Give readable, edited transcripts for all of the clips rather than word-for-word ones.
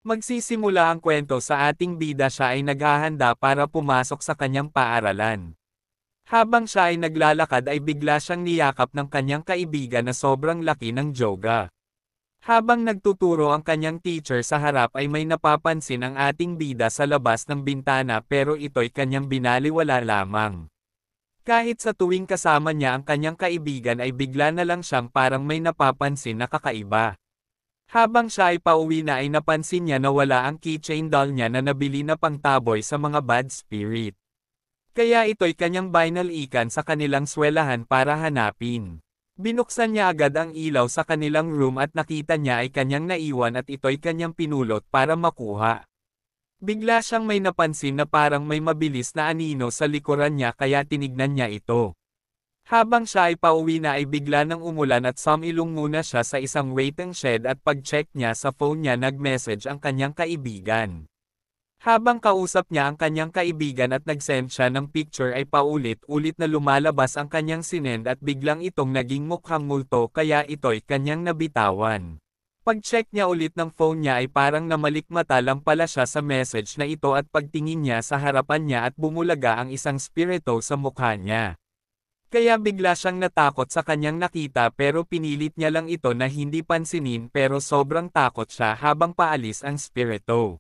Magsisimula ang kwento sa ating bida siya ay naghahanda para pumasok sa kanyang paaralan. Habang siya ay naglalakad ay bigla siyang niyakap ng kanyang kaibigan na sobrang laki ng joga. Habang nagtuturo ang kanyang teacher sa harap ay may napapansin ang ating bida sa labas ng bintana pero ito'y kanyang binaliwala lamang. Kahit sa tuwing kasama niya ang kanyang kaibigan ay bigla na lang siyang parang may napapansin na kakaiba. Habang siya ay pauwi na ay napansin niya na wala ang keychain doll niya na nabili na pangtaboy sa mga bad spirit. Kaya ito'y kanyang binalikan sa kanilang swelahan para hanapin. Binuksan niya agad ang ilaw sa kanilang room at nakita niya ay kanyang naiwan at ito'y kanyang pinulot para makuha. Bigla siyang may napansin na parang may mabilis na anino sa likuran niya kaya tinignan niya ito. Habang siya ay pauwi na ay bigla nang umulan at sumilong muna siya sa isang waiting shed at pag-check niya sa phone niya nag-message ang kanyang kaibigan. Habang kausap niya ang kanyang kaibigan at nag-send siya ng picture ay paulit-ulit na lumalabas ang kanyang sinend at biglang itong naging mukhang multo kaya ito'y kanyang nabitawan. Pag-check niya ulit ng phone niya ay parang namalikmata lang pala siya sa message na ito at pagtingin niya sa harapan niya at bumulaga ang isang spirito sa mukha niya. Kaya bigla siyang natakot sa kanyang nakita pero pinilit niya lang ito na hindi pansinin pero sobrang takot siya habang paalis ang spirito.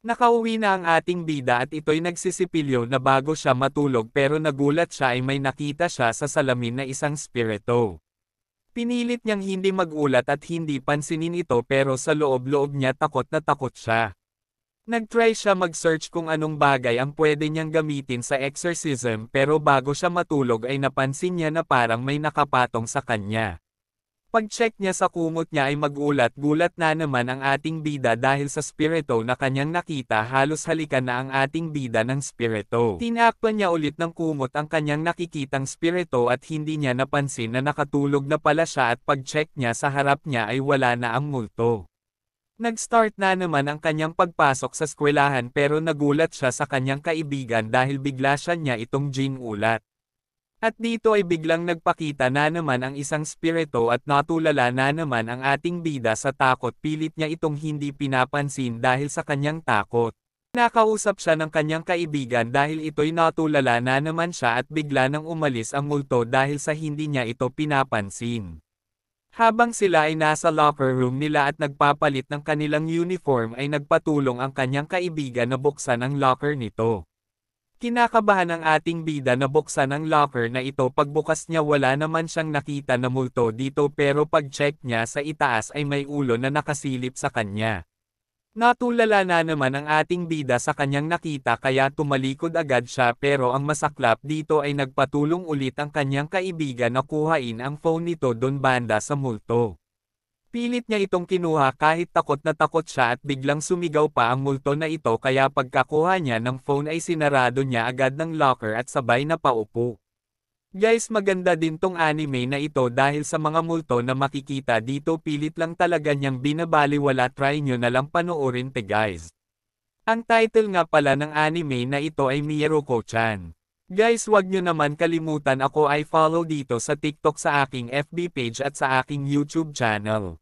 Nakauwi na ang ating bida at ito'y nagsisipilyo na bago siya matulog pero nagulat siya ay may nakita siya sa salamin na isang spirito. Pinilit niyang hindi magulat at hindi pansinin ito pero sa loob-loob niya takot na takot siya. Nag-try siya mag-search kung anong bagay ang pwede niyang gamitin sa exorcism pero bago siya matulog ay napansin niya na parang may nakapatong sa kanya. Pag-check niya sa kumot niya ay magulat-gulat na naman ang ating bida dahil sa spirito na kanyang nakita halos halikan na ang ating bida ng spirito. Tinakpan niya ulit ng kumot ang kanyang nakikitang spirito at hindi niya napansin na nakatulog na pala siya at pag-check niya sa harap niya ay wala na ang multo. Nag-start na naman ang kanyang pagpasok sa eskwelahan pero nagulat siya sa kanyang kaibigan dahil bigla siya niya itong ginulat. At dito ay biglang nagpakita na naman ang isang spirito at natulala na naman ang ating bida sa takot pilit niya itong hindi pinapansin dahil sa kanyang takot. Nakausap siya ng kanyang kaibigan dahil ito'y natulala na naman siya at bigla nang umalis ang multo dahil sa hindi niya ito pinapansin. Habang sila ay nasa locker room nila at nagpapalit ng kanilang uniform ay nagpatulong ang kanyang kaibigan na buksan ang locker nito. Kinakabahan ang ating bida na buksan ang locker na ito pagbukas niya wala naman siyang nakita na multo dito pero pag-check niya sa itaas ay may ulo na nakasilip sa kanya. Natulala na naman ang ating bida sa kanyang nakita kaya tumalikod agad siya pero ang masaklap dito ay nagpatulong ulit ang kanyang kaibigan na kuhain ang phone nito don banda sa multo. Pilit niya itong kinuha kahit takot na takot siya at biglang sumigaw pa ang multo na ito kaya pagkakuha niya ng phone ay sinarado niya agad ng locker at sabay na paupo. Guys, maganda din tong anime na ito dahil sa mga multo na makikita dito pilit lang talaga niyang binabaliwala, try nyo na lang panoorin te guys. Ang title nga pala ng anime na ito ay Mieruko-chan. Guys, wag nyo naman kalimutan ako ay follow dito sa TikTok sa aking FB page at sa aking YouTube channel.